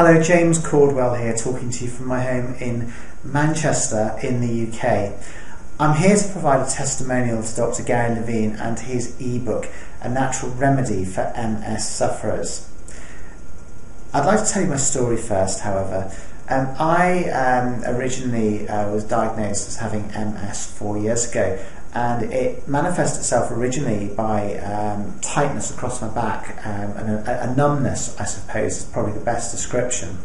Hello, James Cordwell here, talking to you from my home in Manchester in the UK. I'm here to provide a testimonial to Dr. Gary Levin and his ebook, A Natural Remedy for MS Sufferers. I'd like to tell you my story first, however. I originally was diagnosed as having MS 4 years ago, and it manifested itself originally by tightness across my back, and a numbness, I suppose, is probably the best description.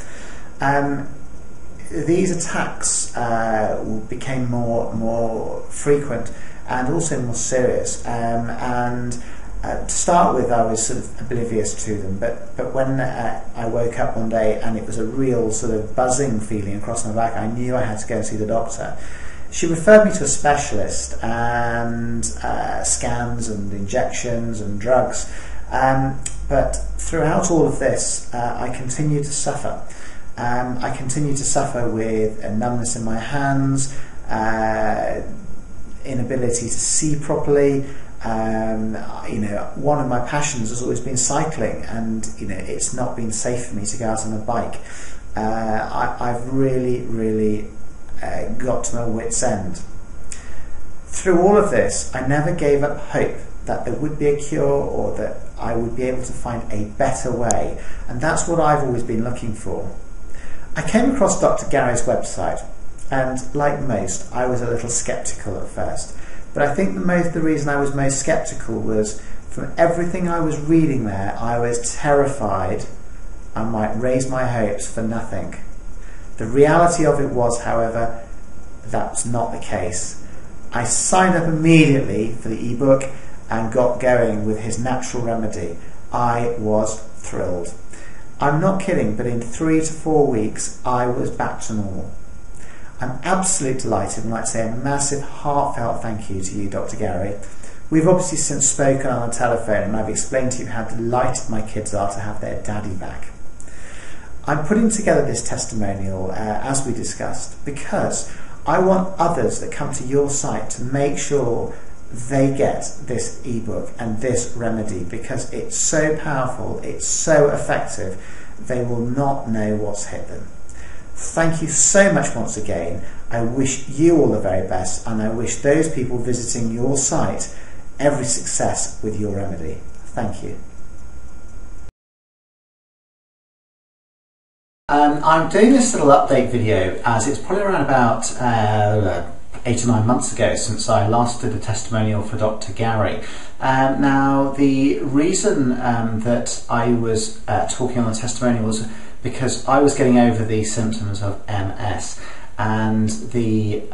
These attacks became more frequent and also more serious, to start with, I was sort of oblivious to them, but when I woke up one day and it was a real sort of buzzing feeling across my back, I knew I had to go and see the doctor. She referred me to a specialist, and scans and injections and drugs, but throughout all of this I continued to suffer. I continued to suffer with a numbness in my hands, inability to see properly. One of my passions has always been cycling, and it's not been safe for me to go out on a bike. I've really got to my wit's end. Through all of this, I never gave up hope that there would be a cure, or that I would be able to find a better way, and that's what I've always been looking for. I came across Dr. Gary's website, and like most, I was a little sceptical at first. But I think the reason I was most sceptical was from everything I was reading there, I was terrified I might raise my hopes for nothing. The reality of it was, however, that was not the case. I signed up immediately for the ebook and got going with his natural remedy. I was thrilled. I'm not kidding, but in 3 to 4 weeks, I was back to normal. I'm absolutely delighted, and I'd like to say a massive heartfelt thank you to you, Dr. Gary. We've obviously since spoken on the telephone, and I've explained to you how delighted my kids are to have their daddy back. I'm putting together this testimonial, as we discussed, because I want others that come to your site to make sure they get this ebook and this remedy, because it's so powerful, it's so effective, they will not know what's hit them. Thank you so much once again. I wish you all the very best, and I wish those people visiting your site every success with your remedy. Thank you. I'm doing this little update video as it's probably around about 8 or 9 months ago since I last did a testimonial for Dr. Gary. Now, the reason that I was talking on the testimonial was because I was getting over the symptoms of MS, and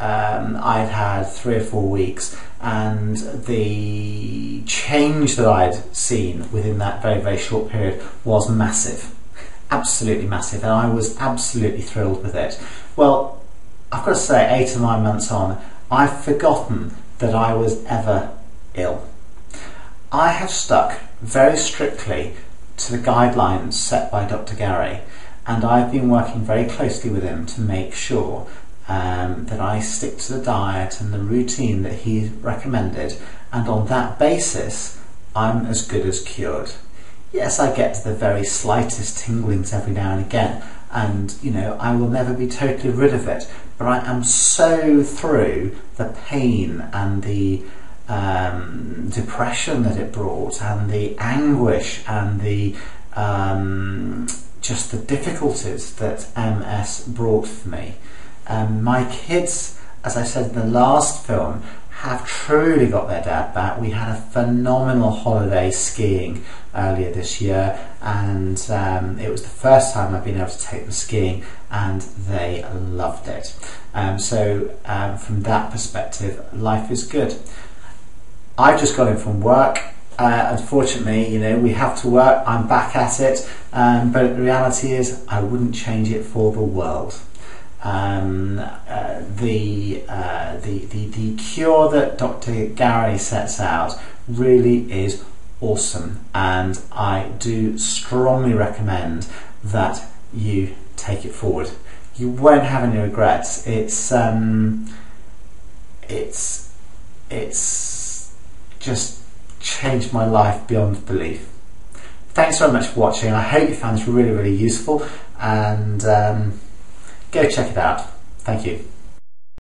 I'd had 3 or 4 weeks, and the change that I'd seen within that very short period was massive, absolutely massive, and I was absolutely thrilled with it. Well, I've got to say, 8 or 9 months on, I've forgotten that I was ever ill. I have stuck very strictly to the guidelines set by Dr. Gary, and I've been working very closely with him to make sure that I stick to the diet and the routine that he recommended, and on that basis I'm as good as cured. Yes, I get the very slightest tinglings every now and again, and I will never be totally rid of it, but I am so through the pain and the depression that it brought, and the anguish, and the just the difficulties that MS brought for me. My kids, as I said in the last film, have truly got their dad back. We had a phenomenal holiday skiing earlier this year, and it was the first time I've been able to take them skiing, and they loved it. From that perspective, life is good. I've just got in from work. Unfortunately, we have to work. I'm back at it, but the reality is I wouldn't change it for the world. The cure that Dr. Gary sets out really is awesome, and I do strongly recommend that you take it forward. You won't have any regrets. It's just changed my life beyond belief. thanks very much for watching. I hope you found this really, really useful, and go check it out. Thank you.